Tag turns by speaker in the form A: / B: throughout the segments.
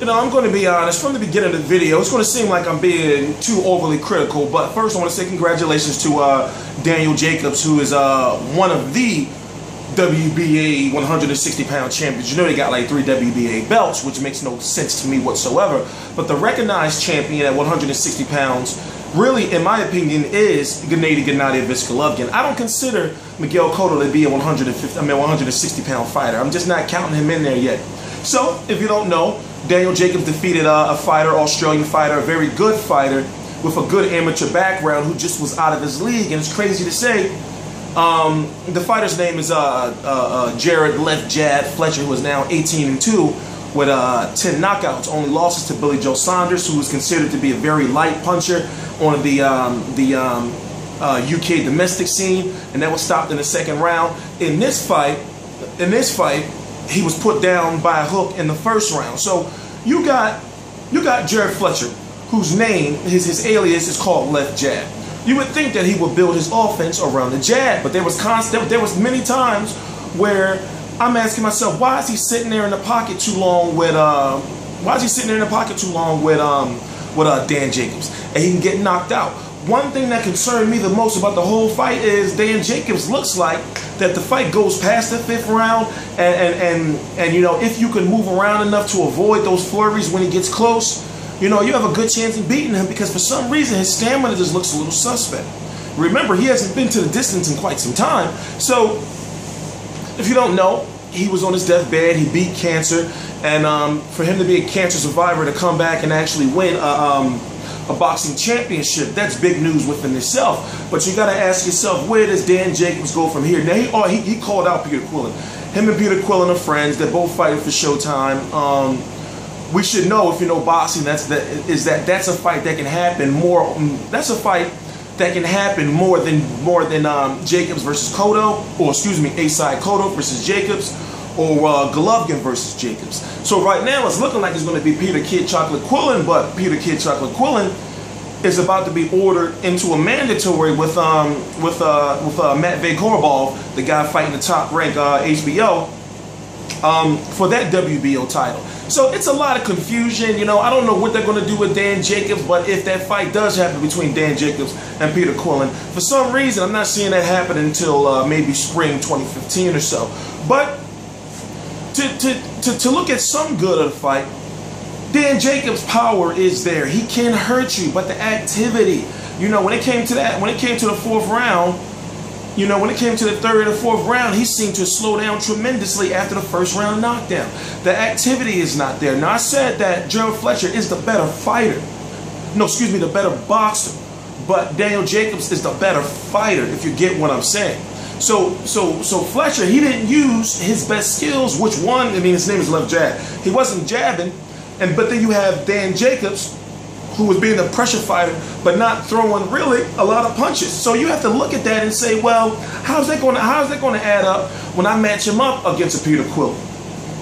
A: I'm going to be honest, from the beginning of the video, it's going to seem like I'm being too overly critical, but first I want to say congratulations to Daniel Jacobs, who is one of the WBA 160-pound champions. You know, they got like 3 WBA belts, which makes no sense to me whatsoever, but the recognized champion at 160 pounds really, in my opinion, is Gennady Golovkin. I don't consider Miguel Cotto to be a 160-pound fighter. I'm just not counting him in there yet. So, if you don't know, Daniel Jacobs defeated a fighter, Australian fighter, a very good fighter with a good amateur background who just was out of his league. And it's crazy to say, the fighter's name is Jarrod left jab Fletcher, who is now 18-2 with 10 knockouts. Only losses to Billy Joe Saunders, who is considered to be a very light puncher on the UK domestic scene, and that was stopped in the second round. In this fight, he was put down by a hook in the first round. So you got Jarrod Fletcher, whose name, his alias is called left jab. You would think that he would build his offense around the jab, but there was many times where I'm asking myself, why is he sitting there in the pocket too long with Dan Jacobs, and he can get knocked out. One thing that concerned me the most about the whole fight is Dan Jacobs looks like that the fight goes past the 5th round, and you know, if you can move around enough to avoid those flurries when he gets close, you know, you have a good chance of beating him, because for some reason his stamina just looks a little suspect. Remember, he hasn't been to the distance in quite some time. So, if you don't know, he was on his deathbed, he beat cancer, and for him to be a cancer survivor, to come back and actually win a boxing championship, that's big news within itself. But you got to ask yourself, where does Dan Jacobs go from here? Now, he called out Peter Quillin. Him and Peter Quillin are friends. They're both fighting for Showtime. We should know, if you know boxing, that's a fight that can happen more. That's a fight that can happen more than Jacobs versus Cotto, or excuse me, A-side Cotto versus Jacobs, or Golovkin versus Jacobs. So right now it's looking like it's going to be Peter Kid Chocolate Quillin, but Peter Kid Chocolate Quillin is about to be ordered into a mandatory with Matvey Korobov, the guy fighting the top rank HBO, for that WBO title. So it's a lot of confusion. You know, I don't know what they're going to do with Dan Jacobs, but if that fight does happen between Dan Jacobs and Peter Quillin, for some reason I'm not seeing that happen until maybe spring 2015 or so. But to look at some good of the fight, Dan Jacobs' power is there. He can hurt you, but the activity, you know, when it came to the 4th round, you know, when it came to the 3rd and 4th round, he seemed to slow down tremendously after the 1st round knockdown. The activity is not there. Now, I said that Jarrod Fletcher is the better fighter. No, excuse me, the better boxer. But Daniel Jacobs is the better fighter, if you get what I'm saying. So Fletcher, he didn't use his best skills, which one, I mean, his name is left jab. He wasn't jabbing, but then you have Dan Jacobs, who was being a pressure fighter, but not throwing really a lot of punches. So you have to look at that and say, well, how's that going to add up when I match him up against a Peter Quillin?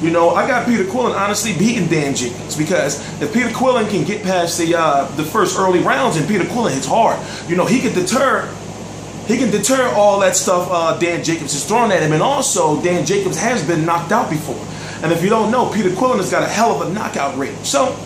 A: You know, I got Peter Quillin honestly beating Dan Jacobs, because if Peter Quillin can get past the first early rounds, and Peter Quillin hits hard, you know, he can deter all that stuff Dan Jacobs is throwing at him. And also, Dan Jacobs has been knocked out before. And if you don't know, Peter Quillin has got a hell of a knockout rate. So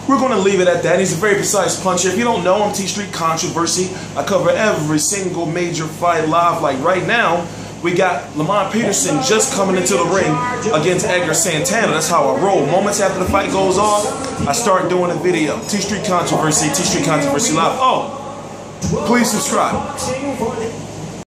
A: we're going to leave it at that. He's a very precise puncher. If you don't know, I'm TstreeT Controversy. I cover every single major fight live. Like right now, we got Lamont Peterson just coming into the ring against Edgar Santana. That's how I roll. Moments after the fight goes off, I start doing a video. TstreeT Controversy, TstreeT Controversy Live. Oh, please subscribe.